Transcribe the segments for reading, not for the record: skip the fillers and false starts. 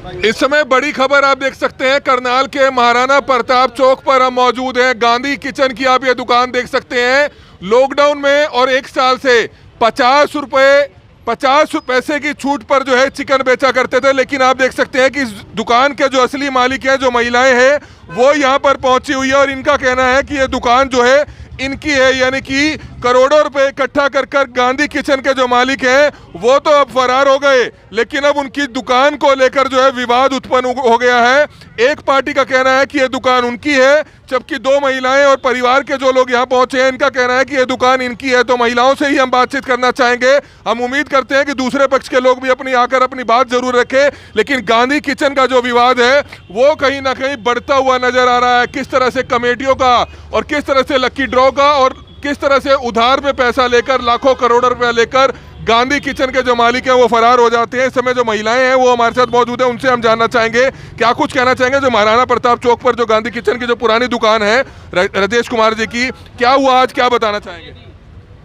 इस समय बड़ी खबर आप देख सकते हैं, करनाल के महाराणा प्रताप चौक पर हम मौजूद हैं। गांधी किचन की आप ये दुकान देख सकते हैं। लॉकडाउन में और 1 साल से 50 पैसे की छूट पर जो है चिकन बेचा करते थे, लेकिन आप देख सकते हैं कि इस दुकान के जो असली मालिक हैं, जो महिलाएं हैं, वो यहाँ पर पहुंची हुई है और इनका कहना है कि ये दुकान जो है इनकी है, यानी कि करोड़ों रुपए इकट्ठा कर गांधी किचन के जो मालिक हैं वो तो अब फरार हो गए, लेकिन अब उनकी दुकान को लेकर जो है विवाद उत्पन्न हो गया है। एक पार्टी का कहना है कि ये दुकान उनकी है, जबकि 2 महिलाएं और परिवार के जो लोग यहाँ पहुंचे हैं इनका कहना है कि ये दुकान इनकी है। तो महिलाओं से ही हम बातचीत करना चाहेंगे। हम उम्मीद करते हैं कि दूसरे पक्ष के लोग भी आकर अपनी बात जरूर रखें, लेकिन गांधी किचन का जो विवाद है वो कहीं ना कहीं बढ़ता हुआ नजर आ रहा है। किस तरह से कमेटियों का और किस तरह से लकी ड्रॉ का और किस तरह से उधार में पैसा लेकर लाखों करोड़ों रुपया लेकर गांधी किचन के जो मालिक हैं वो फरार हो जाते हैं। इस समय जो महिलाएं हैं वो हमारे साथ मौजूद हैं, उनसे हम जानना चाहेंगे क्या कुछ कहना चाहेंगे। जो महाराणा प्रताप चौक पर जो गांधी किचन की जो पुरानी दुकान है राजेश कुमार जी की, क्या हुआ आज, क्या बताना चाहेंगे?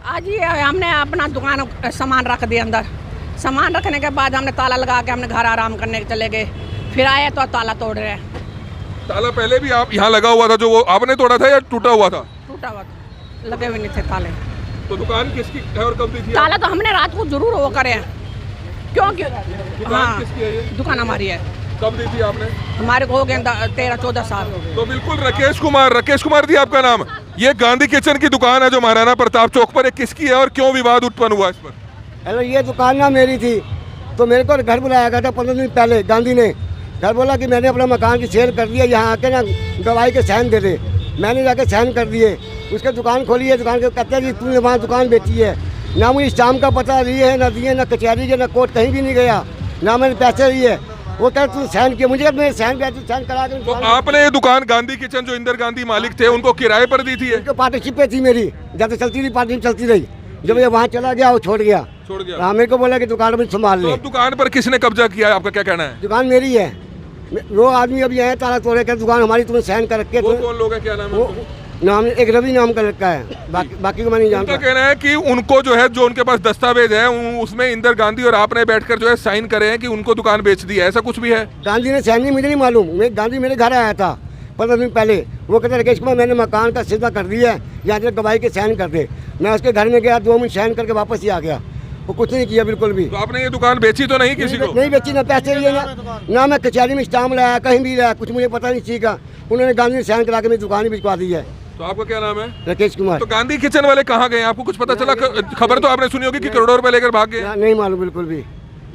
आज ये हमने अपना दुकान सामान रख दिया अंदर। सामान रखने के बाद हमने ताला लगा के हमने घर आराम करने चले गए। फिर आए तो ताला तोड़ रहे हैं। ताला पहले भी आप यहाँ लगा हुआ था, जो वो आपने तोड़ा था या टूटा हुआ था? टूटा हुआ था, लगे हुए नहीं थे ताले। तो दुकान किसकी है और कब दी थी? ताला तो हमने रात को जरूर वो करे हैं, क्योंकि दुकान किसकी है ये? दुकान हमारी है। कब दी थी आपने? हमारे को हो गए 13-14 साल। तो बिल्कुल राकेश कुमार जी आपका नाम। ये गांधी किचन की दुकान है जो महाराणा प्रताप चौक पर, किसकी है और क्यों विवाद उत्पन्न हुआ इस पर? हेलो, ये दुकान ना मेरी थी, तो मेरे को घर बुलाया गया था 15 दिन पहले। गांधी ने घर बोला कि मैंने अपना मकान की सेल कर दिया, यहाँ आके ना गवाही के साइन दे दे। मैंने जाके साइन कर दिए। उसके दुकान खोली है, दुकान के कहते हैं कि तूने वहाँ दुकान बेची है। ना मुझे स्टाम्प का पता दिए है, ना दिए, ना कचहरी के, ना कोर्ट, कहीं भी नहीं गया, ना मैंने पैसे दिए। वो कह तू साइन किया, मुझे मैं साइन करा के। तो आपने ये दुकान गांधी किचन जो इंदिरा गांधी मालिक थे उनको किराए पर दी थी? पार्टनरशिप पे थी मेरी, जब तक चलती रही पार्टनरशिप चलती रही। जब ये वहाँ चला गया वो छोड़ गया। हाँ, मेरे को बोला कि दुकान में संभाल ले। तो दुकान पर किसने कब्जा किया, आपका क्या कहना है? दुकान मेरी है। वो आदमी अभी आए ताला तोड़े कर, दुकान हमारी, तुम्हें साइन कर रखे। कौन लोग है, क्या नाम है? नाम एक रवि नाम का लड़का है, बाकी को मैं नहीं जानता। उनका कहना है कि उनको जो है, जो उनके पास दस्तावेज है उसमें इंदिरा गांधी और आपने बैठकर जो है साइन करे हैं कि उनको दुकान बेच दी है, ऐसा कुछ भी है? गांधी ने साइन नहीं, मुझे नहीं मालूम। गांधी मेरे घर आया था 15 दिन पहले। वो कहते राकेश कुमार मैंने मकान का सीधा कर दिया है, यहाँ से गवाही के साइन कर दे। मैं उसके घर में गया, 2 मिनट साइन करके वापस ही आ गया। वो कुछ नहीं किया बिल्कुल भी। तो आपने ये दुकान बेची तो नहीं किसी को? नहीं बेची, ना पैसे लिए, ना मैं कचहरी में स्टाम्प लाया, कहीं भी लाया, कुछ मुझे पता नहीं सीखा। उन्होंने गांधी ने साइन करा के मेरी दुकान ही भिजवा दी है। तो आपका क्या नाम है? राकेश कुमार। तो गांधी किचन वाले कहाँ गए, आपको कुछ पता चला? खबर तो आपने सुनी होगी कि करोड़ों रुपए लेकर भाग गए। नहीं मालूम बिल्कुल भी।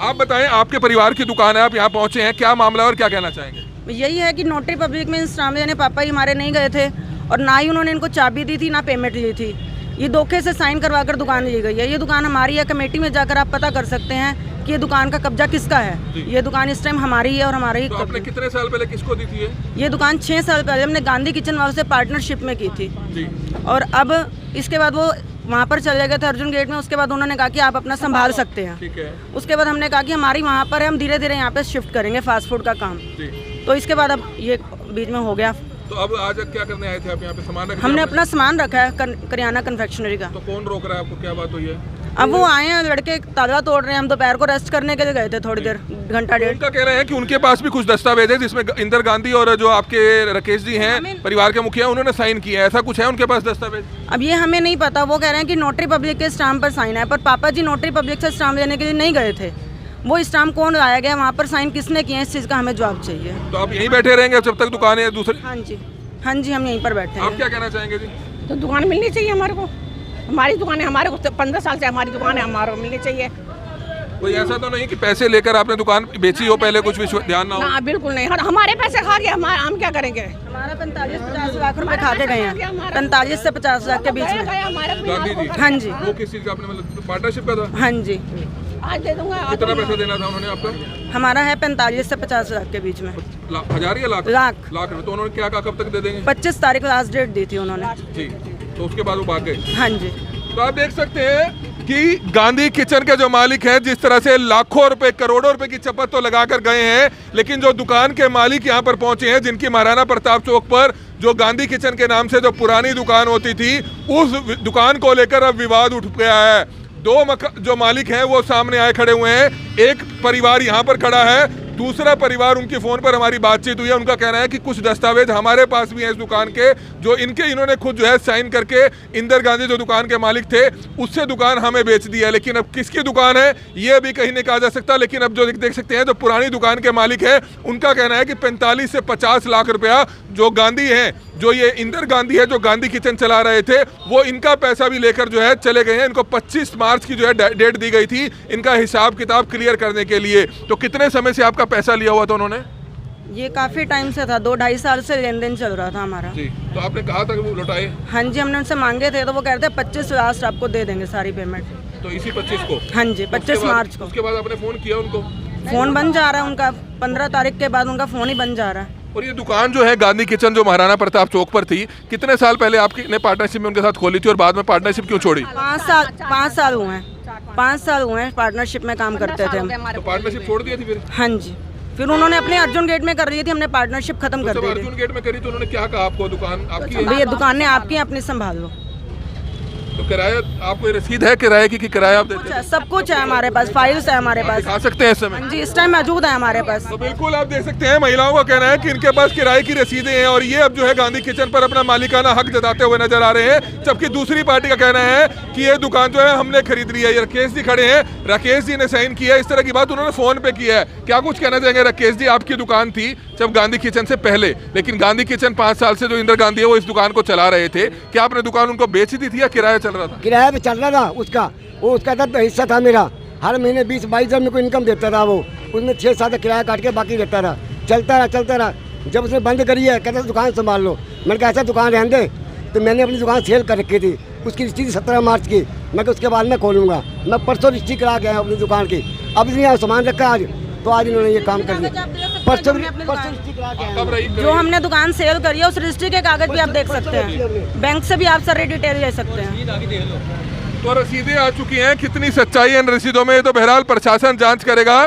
आप बताएं, आपके परिवार की दुकान है, आप यहाँ पहुंचे हैं, क्या मामला और क्या कहना चाहेंगे? यही है कि नोटरी पब्लिक में इंस्टाम देने पापा ही हमारे नहीं गए थे और ना ही उन्होंने इनको चाबी दी थी, ना पेमेंट दी थी। ये धोखे से साइन करवा कर दुकान ली गई है। ये दुकान हमारी है। कमेटी में जाकर आप पता कर सकते हैं कि ये दुकान का कब्जा किसका है। ये दुकान इस टाइम हमारी है और हमारी। तो आपने कितने साल पहले किसको दी थी ये दुकान? 6 साल पहले हमने गांधी किचन वालों से पार्टनरशिप में की थी जी। और अब इसके बाद वो वहाँ पर चले गए थे अर्जुन गेट में। उसके बाद उन्होंने कहा कि आप अपना संभाल सकते हैं। ठीक है। उसके बाद हमने कहा कि हमारी वहाँ पर है, हम धीरे धीरे यहाँ पे शिफ्ट करेंगे फास्ट फूड का काम। तो इसके बाद अब ये बीच में हो गया। तो अब आज क्या करने आए थे आप यहाँ पे? सामान रखा? हमने अपना सामान रखा है करियाना कन्फेक्शनरी का। तो कौन रोक रहा है आपको, क्या बात हुई है? अब वो आए हैं लड़के, ताला तोड़ रहे हैं। हम दोपहर को रेस्ट करने के लिए गए थे, थोड़ी देर, घंटा डेढ़। उनका कहना है कि उनके पास भी कुछ दस्तावेज है जिसमें इंदिरा गांधी और जो आपके राकेश जी हैं परिवार के मुखिया, उन्होंने साइन किया है, ऐसा कुछ है उनके पास दस्तावेज? अब ये हमें नहीं पता। वो कह रहे हैं कि नोटरी पब्लिक के स्टाम्प पर साइन है, पर पापा जी नोटरी पब्लिक से स्टाम्प लेने के लिए नहीं गए थे। वो स्टाम्प कौन लाया गया, वहाँ पर साइन किसने किए, इस चीज़ का हमें जवाब चाहिए। तो आप यहीं बैठे रहेंगे जब तक दुकान है दूसरी? हाँ जी, हम यहीं पर बैठे हैं। आप क्या कहना चाहेंगे जी? तो दुकान मिलनी चाहिए हमारे को। हमारी दुकान है, हमारे को 15 साल से हमारी दुकान है, हमारे को मिलनी चाहिए। कोई ऐसा तो नहीं कि पैसे लेकर आपने दुकान बेची हो, पहले कुछ भी ध्यान ना हो? ना, बिल्कुल नहीं। हमारे पैसे खा गया, हम क्या करेंगे? हमारा 45-50 लाख रुपए खा के गए हैं, 45 से 50 लाख के बीच में। गांधी जी? हाँ जी। वो किस चीज़ का आपने, मतलब पार्टनरशिप का था? हाँ जी। आज दे दूंगा। कितना पैसा देना था उन्होंने आपको? हमारा है 45 से 50 लाख के बीच में। हजार या लाख? लाख में। तो उन्होंने क्या कहा, कब तक दे देंगे? 25 तारीख लास्ट डेट दी थी उन्होंने जी। तो उसके बाद वो भाग गए? हाँ जी। तो आप देख सकते हैं कि गांधी किचन के जो मालिक हैं जिस तरह से लाखों रुपए, करोड़ों रुपए की चपत तो लगाकर गए हैं, लेकिन जो दुकान के मालिक यहाँ पर पहुंचे हैं, जिनकी महाराणा प्रताप चौक पर जो गांधी किचन के नाम से जो पुरानी दुकान होती थी, उस दुकान को लेकर अब विवाद उठ गया है। 2 जो मालिक हैं वो सामने आए खड़े हुए हैं। एक परिवार यहाँ पर खड़ा है, दूसरा परिवार, उनके फ़ोन पर हमारी बातचीत हुई है, उनका कहना है कि कुछ दस्तावेज हमारे पास भी हैं इस दुकान के, जो इन्होंने खुद जो है साइन करके इंदिरा गांधी जो दुकान के मालिक थे उससे दुकान हमें बेच दी है। लेकिन अब किसकी दुकान है ये अभी कहीं नहीं कहा जा सकता। लेकिन अब जो देख सकते हैं, जो पुरानी दुकान के मालिक है, उनका कहना है कि 45 से 50 लाख रुपया जो गांधी हैं, जो ये इंदिरा गांधी है, जो गांधी किचन चला रहे थे, वो इनका पैसा भी लेकर जो है चले गए हैं। इनको 25 मार्च की जो है डेट दी गई थी इनका हिसाब किताब क्लियर करने के लिए। तो कितने समय से आपका पैसा लिया हुआ था उन्होंने? ये काफ़ी टाइम से था, 2-2.5 साल से लेन देन चल रहा था हमारा। जी, तो आपने कहा था कि वो लौटाए? हाँ जी, हमने उनसे मांगे थे तो वो कह रहे थे 25 लास्ट आपको दे देंगे सारी पेमेंट। तो इसी 25 को? हाँ जी, 25 मार्च को। उसके बाद आपने फ़ोन किया उनको? फ़ोन बंद जा रहा है उनका, 15 तारीख के बाद उनका फ़ोन ही बंद जा रहा है। और ये दुकान जो है गांधी किचन जो महाराणा प्रताप चौक पर थी, कितने साल पहले आपने पार्टनरशिप में उनके साथ खोली थी और बाद में पार्टनरशिप क्यों छोड़ी? 5 साल हुए हैं, 5 साल हुए हैं पार्टनरशिप में काम करते थे हम। तो पार्टनरशिप छोड़ दी थी फिर? हाँ जी, फिर उन्होंने अपने अर्जुन गेट में कर ली थी, हमने पार्टनरशिप खत्म कर दी थी। अर्जुन गेट में करी तो उन्होंने क्या कहा आपको? दुकान आपकी है? भैया दुकानें आपकी हैं, अपनी संभाल लो। तो किराया आपको रसीद है किराए की कि किराया आप देते हैं? सब कुछ है हमारे पास, फाइल्स है हमारे पास। दिखा सकते हैं इस समय? हाँ जी, इस टाइम मौजूद है हमारे पास। तो बिल्कुल आप देख सकते हैं, महिलाओं का कहना है कि इनके पास किराए की रसीदें हैं और ये अब जो है गांधी किचन पर अपना मालिकाना हक जताते हुए नजर आ रहे हैं। जबकि दूसरी पार्टी का कहना है कि ये दुकान जो है हमने खरीद ली है। ये राकेश जी खड़े हैं, राकेश जी ने साइन किया, इस तरह की बात उन्होंने फोन पे की है। क्या कुछ कहना चाहेंगे राकेश जी? आपकी दुकान थी जब गांधी किचन से पहले, लेकिन गांधी किचन 5 साल से जो इंदिरा गांधी है वो इस दुकान को चला रहे थे, क्या आपने दुकान उनको बेच दी थी या किराया चल रहा था? किराया पे चल रहा था उसका, वो उसका था हिस्सा था मेरा। हर महीने 20-22 हज़ार मेरे को इनकम देता था वो, उसमें 6-7 किराया काट के बाकी देता रहा। चलता रहा। जब उसने बंद करी है, कहता दुकान संभाल लो। मैंने कहा ऐसा दुकान रहने दे। तो मैंने अपनी दुकान सेल कर रखी थी, उसकी रजिस्ट्री 17 मार्च की। मैं उसके बाद मैं खोलूँगा। मैं परसों रजिस्ट्री करा के आया अपनी दुकान की। अब इसलिए यहाँ सामान रखा आज, तो आज इन्होंने ये काम कर दिया। परसों रजिस्ट्री करा के आया। जो हमने दुकान सेल करी है उस रजिस्ट्री के कागज भी आप देख सकते हैं, बैंक से भी आप सारी डिटेल ले सकते हैं। तो रसीदें आ चुकी हैं, कितनी सच्चाई है इन रसीदों में तो बहरहाल प्रशासन जांच करेगा।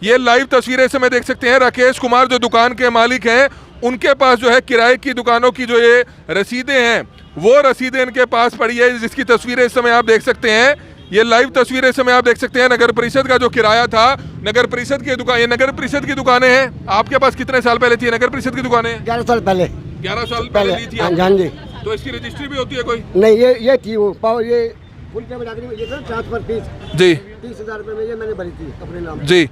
ये लाइव तस्वीरें इस समय देख सकते हैं, राकेश कुमार जो दुकान के मालिक हैं, उनके पास जो है किराए की दुकानों की जो ये रसीदें हैं, वो रसीदें इनके पास पड़ी है, जिसकी तस्वीरें इस समय आप देख सकते हैं। ये लाइव तस्वीरें इस समय आप देख सकते हैं। नगर परिषद का जो किराया था, नगर परिषद की दुकान, ये नगर परिषद की दुकानें हैं। आपके पास कितने साल पहले थी नगर परिषद की दुकानें? 11 साल पहले। 11 साल पहले ली थी? हाँ जी। तो इसकी रजिस्ट्री भी होती है कोई? नहीं, ये थी वो, ये फुल पेमेंट आखिरी ट्रांसफर फीस जी 30,000 रुपये में ये मैंने भरी थी अपने नाम। जी,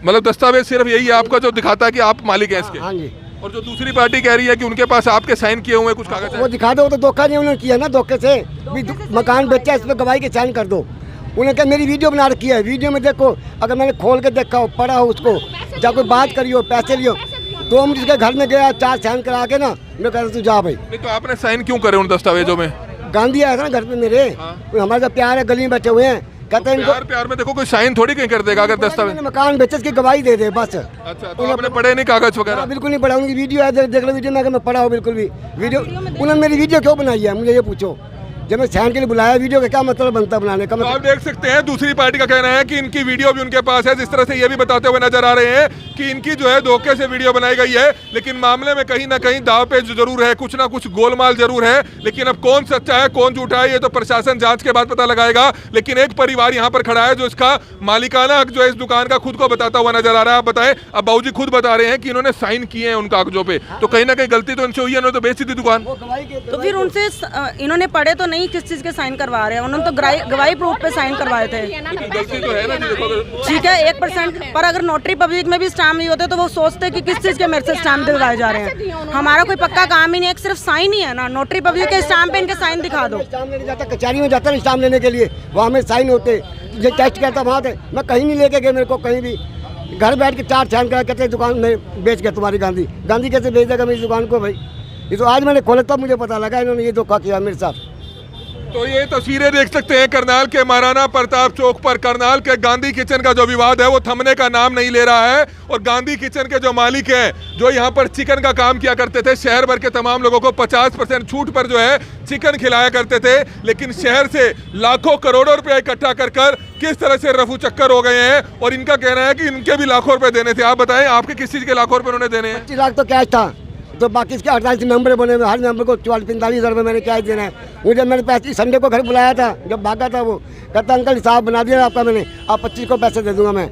मतलब दस्तावेज सिर्फ यही है आपका जो दिखाता है कि आप मालिक हैं इसके? हाँ जी। और जो दूसरी पार्टी कह रही है कि उनके पास आपके साइन किए हुए कुछ कागज वो दिखा दो, तो धोखा नहीं उन्होंने किया ना, धोखे से भी मकान बेचा, इस पर गवाही के साइन कर दो। उन्होंने कहा मेरी वीडियो बना रखी है, वीडियो में देखो। अगर मैंने खोल के देखा हो, पढ़ा हो उसको, जब कोई बात करी हो, पैसे लियो, 2 मिनट के घर में गया, 4 साइन करा के ना, मैं कह रहा तू जा भाई। नहीं तो आपने साइन क्यों करे उन दस्तावेजों में? गांधी आया था ना घर पे मेरे, हमारे साथ प्यार है, गली में बैठे हुए हैं, कहते हैं इनको प्यार में देखो कोई साइन थोड़ी कहीं कर देगा अगर दस्तावेज। मकान बेचे की गवाही दे दे बस। अच्छा, तो आपने पढ़े नहीं कागज वगैरह? बिल्कुल नहीं पढ़ा, उनकी वीडियो है, देख लो वीडियो में, अगर मैं पढ़ा हूँ बिल्कुल भी। वीडियो उन्होंने मेरी वीडियो क्यों बनाई है, मुझे ये पूछो। जब मैं साइन के लिए बुलाया, वीडियो का क्या मतलब बनता है बनाने का? तो आप देख सकते हैं दूसरी पार्टी का कहना है कि इनकी वीडियो भी उनके पास है, जिस तरह से ये भी बताते हुए नजर आ रहे हैं कि इनकी जो है धोखे से वीडियो बनाई गई है। लेकिन मामले में कहीं ना कहीं दाव पेच जरूर है, कुछ ना कुछ गोलमाल जरूर है। लेकिन अब कौन सच्चा है कौन झूठा है ये तो प्रशासन जांच के बाद पता लगाएगा। लेकिन एक परिवार यहाँ पर खड़ा है जो इसका मालिकाना हक जो है इस दुकान का खुद को बताता हुआ नजर आ रहा है। आप बताएं, अब बाबूजी खुद बता रहे हैं कि इन्होंने साइन किए हैं उन कागजों पे, तो कहीं ना कहीं गलती तो इनसे हुई है, इन्होंने तो बेच दी दुकान। तो फिर उनसे इन्होंने पढ़े तो नहीं, किस चीज़ के साइन करवा रहे हैं? उन्होंने तो गवाही प्रूफ पे साइन करवाए थे। गलती तो है ना जी, देखो ठीक है 1%, पर अगर नोटरी पब्लिक में भी स्टाम्प नहीं होते तो वो सोचते कि किस चीज़ के मेरे से स्टाम्प दिलवाए जा रहे हैं। हमारा कोई पक्का काम ही नहीं है, सिर्फ साइन ही है ना। नोटरी पब्लिक के स्टाम्प पे इनके साइन दिखा दो। स्टाम्प लेने जाता, कचहरी में जाता ना स्टाम्प लेने के लिए, वहाँ में साइन होते, जो टेस्ट करता वहाँ थे। मैं कहीं नहीं लेके गए, मेरे को कहीं भी घर बैठ के 4 साइन करा, कहते दुकान में बेच गया तुम्हारी गांधी कैसे बेच देगा मेरी दुकान को भाई? ये तो आज मैंने खोला तब मुझे पता लगा इन्होंने ये धोखा किया मेरे साथ। तो ये तस्वीरें देख सकते हैं करनाल के महाराणा प्रताप चौक पर। करनाल के गांधी किचन का जो विवाद है वो थमने का नाम नहीं ले रहा है। और गांधी किचन के जो मालिक हैं, जो यहाँ पर चिकन का काम किया करते थे, शहर भर के तमाम लोगों को 50% छूट पर जो है चिकन खिलाया करते थे, लेकिन शहर से लाखों करोड़ों रुपए इकट्ठा कर किस तरह से रफू चक्कर हो गए हैं। और इनका कहना है कि इनके भी लाखों रुपए देने थे। आप बताएं, आपके किस चीज़ के लाखों रुपए उन्होंने देने हैं? 25 लाख तो कैश था, तो बाकी इसके 48 नंबर बने हुए, हर नंबर को 44-45 हज़ार रुपये मैंने कैश देना है। मुझे मैंने पैसे संडे को घर बुलाया था, जब भागा था वो कहता अंकल हिसाब बना दिया आपका मैंने, आप 25 को पैसे दे दूंगा मैं।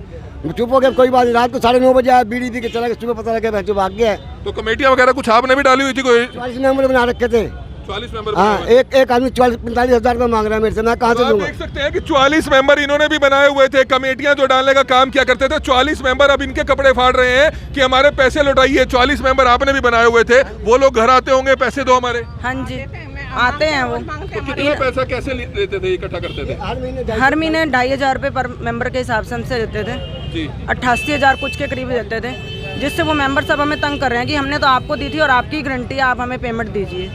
चुप हो गया, कोई बात नहीं। रात को 9:30 बजे आया, बीड़ी पी के चला गया, सुबह पता लगा बच्चों भाग गया है। तो कमेटियां वगैरह कुछ आपने भी डाली हुई थी कोई? 40 मेंबर बना रखे थे। 40 मेंबर? हाँ, एक आदमी 45 हज़ार रुपये मांग रहा है मेरे से, मैं कहाँ तो से आप दूंगा? देख सकते हैं कि 44 मेंबर इन्होंने भी बनाए हुए थे। कमेटियां जो डालने का काम किया करते थे, 44 मेंबर अब इनके कपड़े फाड़ रहे हैं कि हमारे पैसे लौटाइए। 40 मेंबर आपने भी बनाए हुए थे, वो लोग घर आते होंगे, पैसे दो हमारे। हाँ जी, आते हैं वो। तो कितना पैसा कैसे लेते थे, इकट्ठा करते थे? हर महीने 2,500 रुपये पर मेंबर के हिसाब से हमसे देते थे जी। 88,000 कुछ के करीब देते थे, जिससे वो मेंबर सब हमें तंग कर रहे हैं कि हमने तो आपको दी थी और आपकी गारंटी है, आप हमें पेमेंट दीजिए।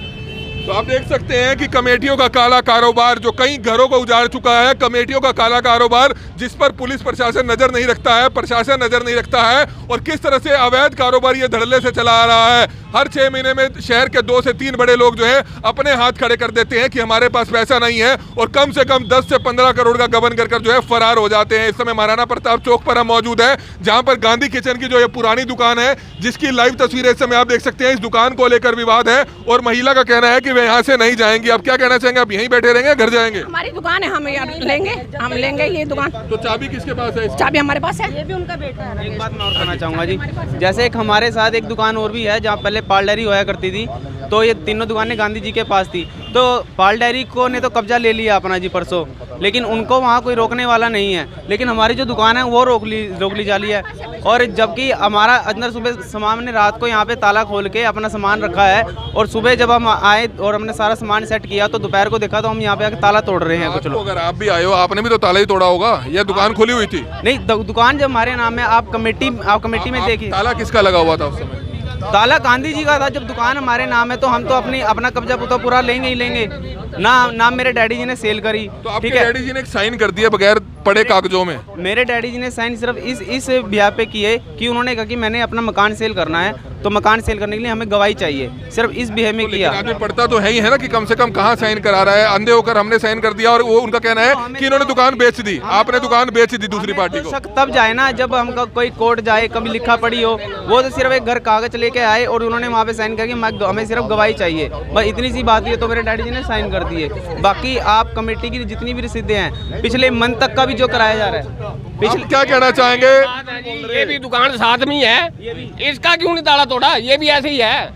तो आप देख सकते हैं कि कमेटियों का काला कारोबार जो कई घरों को उजाड़ चुका है, कमेटियों का काला कारोबार जिस पर पुलिस प्रशासन नजर नहीं रखता है, प्रशासन नजर नहीं रखता है, और किस तरह से अवैध कारोबार ये धड़ल्ले से चला आ रहा है। हर 6 महीने में शहर के 2 से 3 बड़े लोग जो है अपने हाथ खड़े कर देते हैं कि हमारे पास पैसा नहीं है, और कम से कम 10 से 15 करोड़ का गबन कर जो है फरार हो जाते हैं। इस समय महाराणा प्रताप चौक पर हम मौजूद है, जहां पर गांधी किचन की जो ये पुरानी दुकान है, जिसकी लाइव तस्वीरें इस समय आप देख सकते हैं। इस दुकान को लेकर विवाद है और महिला का कहना है कि वे यहाँ से नहीं जाएंगी। आप क्या कहना चाहेंगे? आप यहीं बैठे रहेंगे, घर जाएंगे? हमारी दुकान है, हम लेंगे ये दुकान। तो चाबी किसके पास है? चाबी हमारे पास है। ये भी उनका बेटा है। एक बात मैं और कहना चाहूँगा जी, जैसे एक हमारे साथ एक दुकान और भी है जहाँ पहले पाल डेयरी होया करती थी, तो ये तीनों दुकानें गांधी जी के पास थी। तो पाल डेयरी को ने तो कब्जा ले लिया अपना जी परसों, लेकिन उनको वहाँ कोई रोकने वाला नहीं है। लेकिन हमारी जो दुकान है वो रोक ली जा रही है। और जबकि हमारा अंदर सुबह सामान ने रात को यहाँ पे ताला खोल के अपना सामान रखा है, और सुबह जब हम आए और हमने सारा सामान सेट किया तो दोपहर को देखा तो हम यहाँ पे आके ताला तोड़ रहे हैं कुछ लोग। अगर आप भी आए हो, आपने भी तो ताला ही तोड़ा होगा, यह दुकान खुली हुई थी? नहीं, दुकान जब हमारे नाम है, आप कमेटी में देखिए। ताला किसका लगा हुआ था उस समय? ताला गांधी जी का था। जब दुकान हमारे नाम है तो हम तो अपना कब्जा तो पूरा लेंगे ही लेंगे ना मेरे डैडी जी ने सेल करी। तो आपके डैडी जी ने एक साइन कर दिया बगैर पड़े कागजों में? मेरे डैडी जी ने साइन सिर्फ इस ब्याह पे किए कि उन्होंने कहा कि मैंने अपना मकान सेल करना है, तो मकान सेल करने के लिए हमें गवाही चाहिए, सिर्फ इस बिहेव में किया। आदमी पढ़ता तो है ही है ना कि कम से कम कहाँ साइन करा रहा है। अंधे होकर हमने साइन कर दिया, और वो उनका कहना है कि इन्होंने दुकान बेच दी। आपने दुकान बेच दी दूसरी पार्टी को। शक तब जाए ना जब हम कोई कोर्ट जाए, कभी लिखा पड़ी हो। वो तो सिर्फ एक घर कागज लेके आए और उन्होंने वहाँ पे साइन करके हमें सिर्फ गवाही चाहिए, बस इतनी सी बात है। तो मेरे डैडी जी ने साइन कर दिए। बाकी आप कमेटी की जितनी भी रसीदें हैं, पिछले मंथ तक का भी जो कराया जा रहा है। आप क्या कहना चाहेंगे? ये भी दुकान साथ में ही है, इसका क्यों नहीं ताला तोड़ा? ये भी ऐसे ही है,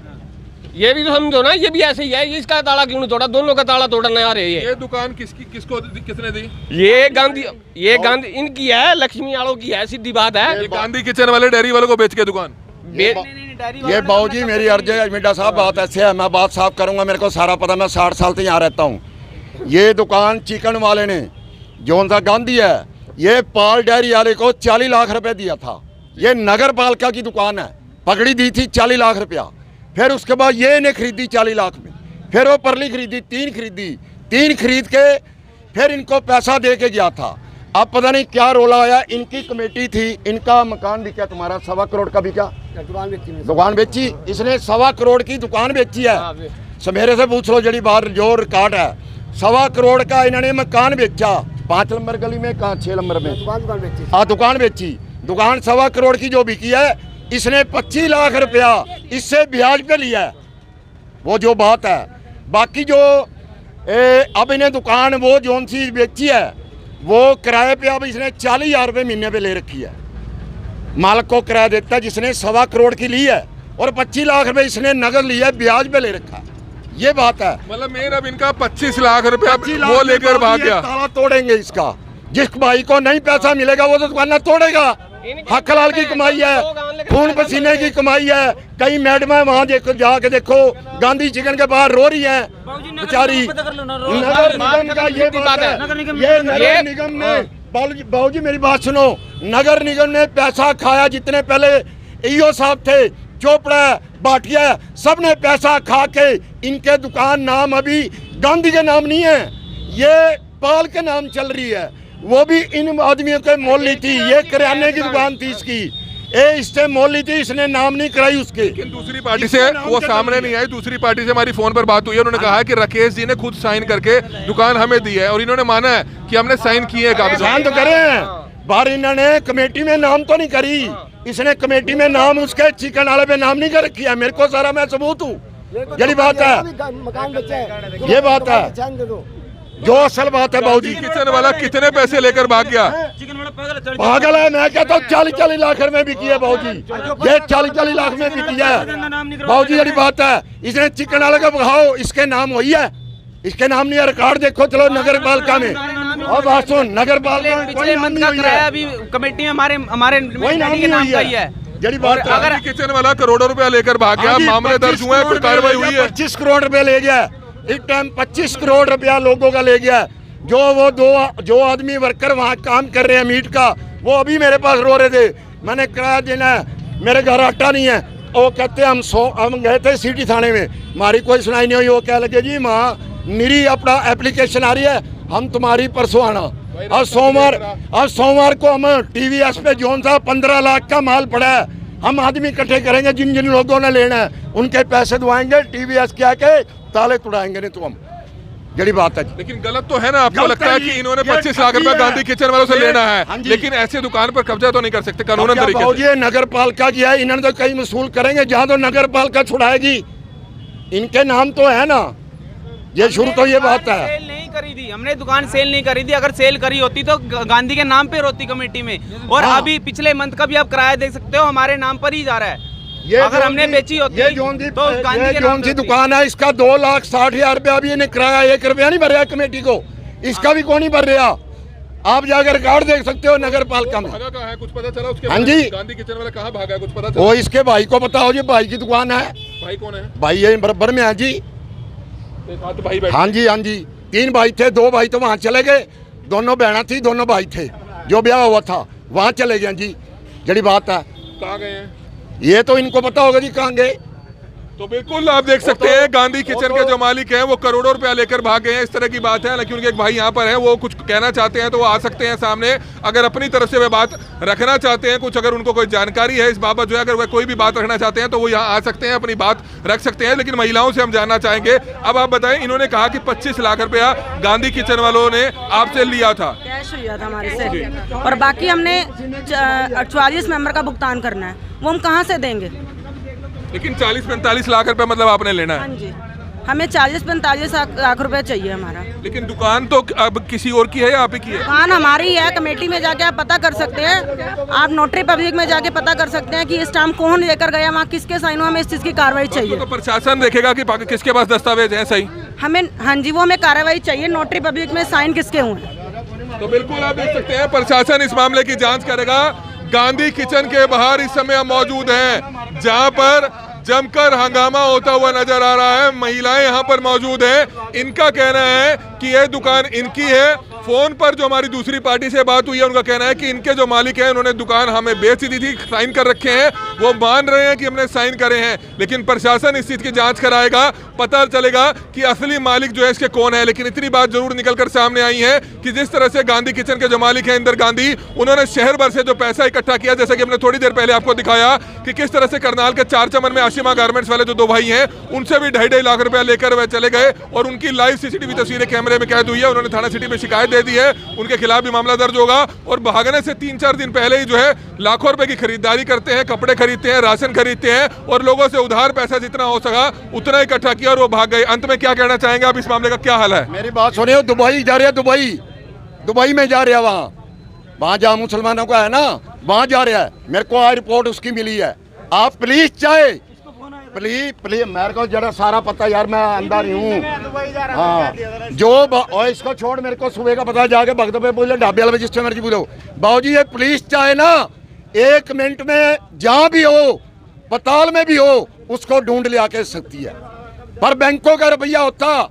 ये भी तो समझो ना, ये भी ऐसे ही है। इसका ताला क्यों नहीं तोड़ा? दोनों का ताला तोड़ने आ रही है। ये दुकान किसने दी? ये गांधी इनकी है, लक्ष्मी आड़ो की है, सीधी बात है। ये गांधी किचन वाले डेयरी वालों को बेच के दुकान। ये बाबूजी मेरी अर्ज है मिड्डा साहब, बात ऐसे है, मैं बात साफ करूंगा, मेरे को सारा पता, मैं 60 साल से यहाँ रहता हूँ। ये दुकान चिकन वाले ने जौन सा गांधी है, ये पाल डेयरी वाले को 40 लाख रुपए दिया था। ये नगर पालिका की दुकान है, पकड़ी दी थी 40 लाख रुपया। फिर उसके बाद ये ने खरीदी 40 लाख में, फिर वो परली खरीदी, 3 खरीद के फिर इनको पैसा दे के गया था। अब पता नहीं क्या रोला आया, इनकी कमेटी थी, इनका मकान बिका, तुम्हारा 1.25 करोड़ का बिका, दुकान बेची इसने, 1.25 करोड़ की दुकान बेची है। सवेरे से पूछ लो जड़ी बाहर जो रिकॉर्ड है, 1.25 करोड़ का इन्होंने मकान बेचा 5 नंबर गली में, कहाँ 6 नंबर में दुकान बेची। दुकान 1.25 करोड़ की जो बिकी है, इसने 25 लाख रुपया इससे ब्याज पे लिया है। वो जो बात है, बाकी जो अब इन्हें दुकान वो जोन सी बेची है, वो किराए पे अब इसने 40,000 रुपये महीने पे ले रखी है। मालिक को किराया देता है जिसने 1.25 करोड़ की ली है, और 25 लाख रुपए इसने नगद लिया है, ब्याज पे ले रखा है। ये बात है। मतलब मेरा इनका 25 लाख रुपया वो लेकर भाग गया। ताला तोड़ेंगे इसका। जिस भाई को नहीं पैसा मिलेगा वो तो दुकान तोड़ेगा। हक हलाल की कमाई है, खून पसीने की कमाई है। कई मैडम है वहाँ देखो, जाके देखो, गांधी चिकन के बाहर रो रही है बेचारी। नगर निगम का ये बात है, ये नगर निगम ने, बाबूजी मेरी बात सुनो, नगर निगम ने पैसा खाया। जितने पहले ईओ साहब थे, चोपड़ा, भाटिया, सब ने पैसा खा के इनके दुकान नाम अभी गांधी के नाम नहीं है, ये पाल के नाम चल रही है। वो भी इन आदमियों के मोल ली थी। ये किराने की दुकान थी इसकी, इससे मोल ली थी, इसने नाम नहीं कराई उसके। लेकिन दूसरी पार्टी से वो सामने नहीं आई। दूसरी पार्टी से हमारी फोन पर बात हुई है, उन्होंने कहा है कि राकेश जी ने खुद साइन करके दुकान हमें दी है, और इन्होंने माना है कि हमने साइन किए कागज। साइन तो करे हैं, बाहर इन्होंने कमेटी में नाम तो नहीं करी। इसने कमेटी में नाम उसके चिकन वाले पे नाम नहीं कर रखी है। मेरे को सारा, मैं सबूत हूँ, यही बात है, ये बात है। जो असल बात है बाबूजी। किचन वाला कितने पैसे लेकर भाग गया? पागल है, मैं कहता हूँ 40-40 लाख में बिकी है बाबूजी, ये 40-40 लाख में बिकी है बाबूजी। यही बात है, इसने चिकन वाले का बहाओ, इसके नाम वही है, इसके नाम नहीं है। रिकॉर्ड देखो चलो नगर पालिका में, और बात सुन, नगर पालिका पिछले मंथ का किराया अभी कमेटी में हमारे डैडी के नाम का ही है। जड़ी बात है, अगर किचन वाला करोड़ों रुपया लेकर भाग गया, मामले दर्ज हुए, कोई कार्रवाई हुई है? 25 करोड़ रुपया ले गया इस टाइम, 25 करोड़ रुपया लोगों का ले गया। जो आदमी वर्कर वहाँ काम कर रहे हैं मीट का, वो अभी मेरे पास रो रहे थे, मैंने किराया देना है, मेरे घर आटा नहीं है। वो कहते हम गए थे सिटी थाने में, हमारी कोई सुनाई नहीं हुई। वो कह लगे जी माँ मेरी अपना एप्लीकेशन आ रही है, हम तुम्हारी परसों आना। और सोमवार को हम TVS पे जोन सा 15 लाख का माल पड़ा है, हम आदमी इकट्ठे करेंगे, जिन जिन लोगों ने लेना है उनके पैसे दुआएंगे, TVS के आके ताले तुड़ाएंगे, नहीं तो हम। यही बात है। लेकिन गलत तो है ना, आपको लगता है कि इन्होंने 25 लाख रुपया गांधी किचन वालों से लेना है, लेकिन ऐसे दुकान पर कब्जा तो नहीं कर सकते कानूनन तरीके से? ये नगर पालिका की है, इन्होंने तो कहीं वसूल करेंगे, जहाँ तो नगर पालिका छुड़ाएगी, इनके नाम तो है ना। ये शुरू तो ये बात है, सेल नहीं करी थी हमने, दुकान सेल नहीं करी थी। अगर सेल करी होती तो गांधी के नाम पे होती कमेटी में। और अभी पिछले मंथ का भी आप किराया देख सकते हो, हमारे नाम पर ही जा रहा है। अगर हमने बेची होती ये तो गांधी के नाम से दुकान है, इसका 2,60,000 रुपया अभी इन्हें किराया 1 रुपया नहीं भर रहा कमेटी को, इसका भी कौन नहीं भर रहा। आप जाकर रिकॉर्ड देख सकते हो नगर पालिका में। भागा कहाँ है कुछ पता चला उसके? हाँ जी, गांधी किचन वाला कहाँ भागा है कुछ पता चला? वो इसके भाई को पता हो जी, भाई की दुकान है। भाई कौन है? भाई ये बराबर में है जी। तो भाई बैठे। हाँ जी, 3 भाई थे, 2 भाई तो वहाँ चले गए, दोनों बहना थी, दोनों भाई थे, जो ब्याह हुआ था वहाँ चले गए जी। जड़ी बात है, कहाँ गए हैं ये तो इनको पता होगा जी कहाँ गए। तो बिल्कुल आप देख सकते हैं गांधी किचन के जो मालिक हैं वो करोड़ों रुपया लेकर भाग गए हैं, इस तरह की बात है। लेकिन उनके एक भाई यहाँ पर हैं, वो कुछ कहना चाहते हैं तो वो आ सकते हैं सामने, अगर अपनी तरफ से वे बात रखना चाहते हैं, कुछ अगर उनको कोई जानकारी है इस बाबत जो है, अगर वह कोई भी बात रखना चाहते हैं तो वो यहाँ आ सकते हैं, अपनी बात रख सकते हैं। लेकिन महिलाओं से हम जानना चाहेंगे, अब आप बताएं, इन्होंने कहा कि 25 लाख रुपया गांधी किचन वालों ने आपसे लिया था, कैश लिया था हमारे से, और बाकी हमने 44 मेंबर का भुगतान करना है, वो हम कहाँ से देंगे? लेकिन 40-45 लाख रुपया मतलब आपने लेना है? हाँ जी, हमें 40-45 लाख रुपए चाहिए हमारा। लेकिन दुकान तो अब किसी और की है या आप ही की है? दुकान हमारी है, कमेटी में जाके आप पता कर सकते हैं, आप नोटरी पब्लिक में जाके पता कर सकते हैं कि स्टाम्प कौन लेकर गया, वहाँ किसके साइन हुआ, हमें इस चीज़ की कार्रवाई चाहिए। तो प्रशासन देखेगा कि किसके पास दस्तावेज है सही। हमें हाँ जी, वो हमें कार्रवाई चाहिए, नोटरी पब्लिक में साइन किसके हुए। तो बिल्कुल आप देख सकते हैं प्रशासन इस मामले की जांच करेगा। गांधी किचन के बाहर इस समय हम मौजूद हैं, जहां पर जमकर हंगामा होता हुआ नजर आ रहा है। महिलाएं यहां पर मौजूद हैं, इनका कहना है कि यह दुकान इनकी है। फोन पर जो हमारी दूसरी पार्टी से बात हुई है, उनका कहना है कि इनके जो मालिक हैं उन्होंने दुकान हमें बेच दी थी, साइन कर रखे हैं, वो मान रहे हैं कि हमने साइन करे हैं। लेकिन प्रशासन इस चीज़ की जांच कराएगा, पता चलेगा कि असली मालिक जो है इसके कौन है। लेकिन इतनी बात जरूर निकलकर सामने आई है कि जिस तरह से गांधी किचन के जो मालिक हैं इंदर गांधी, उन्होंने शहर भर से जो पैसा इकट्ठा किया, जैसा कि हमने थोड़ी देर पहले आपको दिखाया कि किस तरह से करनाल के 4 चमन में आशिमा गारमेंट्स वाले जो 2 भाई हैं, उनसे भी 2.5 लाख रुपया लेकर वह चले गए, और उनकी लाइव CCTV तस्वीरें कैमरे में कैद हुई है। उन्होंने थाना सिटी में शिकायत दे दी है, उनके खिलाफ भी मामला दर्ज होगा। और भागने से 3-4 दिन पहले ही जो है लाखों रुपए की खरीदारी करते हैं, कपड़े खरीदते हैं, राशन खरीदते हैं, और लोगों से उधार पैसा जितना हो सका उतना इकट्ठा किया और वो भाग गए। अंत में क्या कहना चाहेंगे आप, इस मामले का क्या हाल है? मेरी बात सुनिए, दुबई जा रहे हैं, दुबई में जा रहे हैं, वहाँ जहाँ मुसलमानों का है ना, वहाँ जा रहा है। मेरे को आज रिपोर्ट उसकी मिली है। आप प्लीज चाहे प्लीज मेरे को जरा सारा पता यार, मैं अंदर ही हूँ। हाँ, जो और इसको छोड़, मेरे को सुबह का पता, जाके भगत पे बोलो, ढाबे वाले जिससे मर्जी बोलो। बाबूजी ये पुलिस चाहे ना 1 मिनट में जहाँ भी हो, पताल में भी हो, उसको ढूंढ ले आके सकती है। पर बैंकों का रुपया होता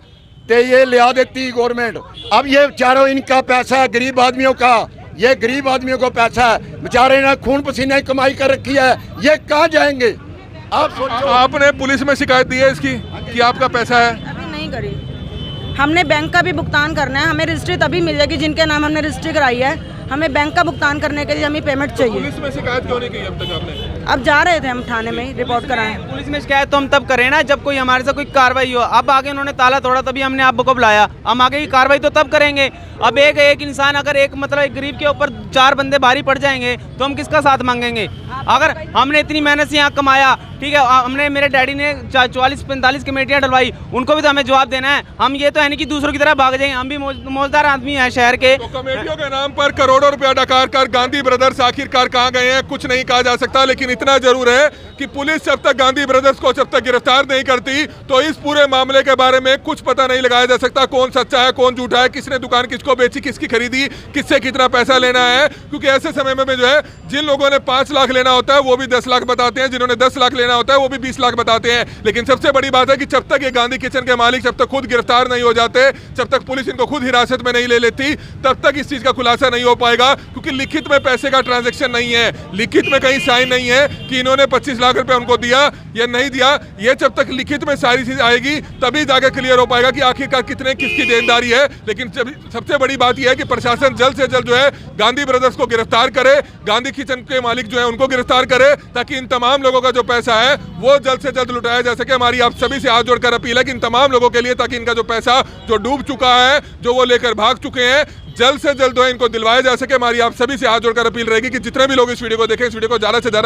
तो ये लिया देती गवर्नमेंट। अब ये चारों इनका पैसा है, गरीब आदमियों का, ये गरीब आदमियों को पैसा है, बेचारे ने खून पसीने की कमाई कर रखी है, ये कहाँ जाएंगे? आप सोचो। आपने पुलिस में शिकायत दी है इसकी कि आपका पैसा है? अभी नहीं करी, हमने बैंक का भी भुगतान करना है, हमें रजिस्ट्री तभी मिल जाएगी जिनके नाम हमने रजिस्ट्री कराई है। हमें बैंक का भुगतान करने के लिए हमें पेमेंट चाहिए। पुलिस में शिकायत क्यों नहीं की अब तक आपने? अब जा रहे थे हम थाने में रिपोर्ट कराएं। पुलिस में शिकायत तो हम तब करें ना जब कोई हमारे से कोई कार्रवाई हो। अब आगे उन्होंने ताला तोड़ा तभी हमने आपको बुलाया, हम आगे की कार्रवाई तो तब करेंगे। अब एक इंसान अगर एक मतलब एक गरीब के ऊपर 4 बंदे भारी पड़ जाएंगे तो हम किसका साथ मांगेंगे? अगर हमने इतनी मेहनत से यहाँ कमाया, ठीक है, हमने मेरे डैडी ने 44-45 कमेटियाँ डलवाई, उनको भी तो हमें जवाब देना है। हम ये तो है नहीं कि दूसरों की तरह भाग जाएंगे, हम भी मौजदार आदमी हैं शहर के। तो कमेटियों के नाम पर करोड़ों रुपया डकार कर गांधी ब्रदर्स आखिरकार कहाँ गए हैं कुछ नहीं कहा जा सकता, लेकिन इतना जरूर है कि पुलिस जब तक गांधी ब्रदर्स को जब तक गिरफ्तार नहीं करती तो इस पूरे मामले के बारे में कुछ पता नहीं लगाया जा सकता कौन सच्चा है कौन झूठा है, किसने दुकान किसको बेची, किसकी खरीदी, किससे कितना पैसा लेना है। क्योंकि ऐसे समय में जो है जिन लोगों ने 5 लाख लेना होता है वो भी 10 लाख बताते हैं, जिन्होंने 10 लाख लेना होता है वो भी 20 लाख बताते हैं। लेकिन सबसे बड़ी बात है कि जब तक ये गांधी किचन के मालिक जब तक खुद गिरफ्तार नहीं हो जाते, जब तक पुलिस इनको खुद हिरासत में नहीं ले लेती, तब तक इस चीज का खुलासा नहीं हो पाएगा। क्योंकि लिखित में पैसे का ट्रांजैक्शन नहीं है, लिखित में कहीं साइन नहीं है कि इन्होंने 25 लाख रुपए उनको दिया या नहीं दिया। ये जब तक लिखित में सारी चीज आएगी तभी जाकर क्लियर हो पाएगा कि आखिरकार कितने किसकी देनदारी है। लेकिन सबसे बड़ी बात यह है कि प्रशासन जल्द से जल्द जो है गांधी ब्रदर्स को गिरफ्तार करे, गांधी किचन के मालिक जो है उनको गिरफ्तार करे, ताकि इन तमाम लोगों का जो पैसा है वो जल्द से जल्द लुटाया जा सके। हमारी आप सभी से हाथ जोड़कर अपील है कि इन तमाम लोगों के लिए, ताकि इनका जो पैसा जो डूब चुका है, जो वो लेकर भाग चुके हैं, जल्द से जल्द जो है इनको दिलवाया जा सके। हमारी आप सभी से हाथ जोड़कर अपील रहेगी कि जितने भी लोग इस वीडियो को देखें, इस वीडियो को ज़्यादा से ज़्यादा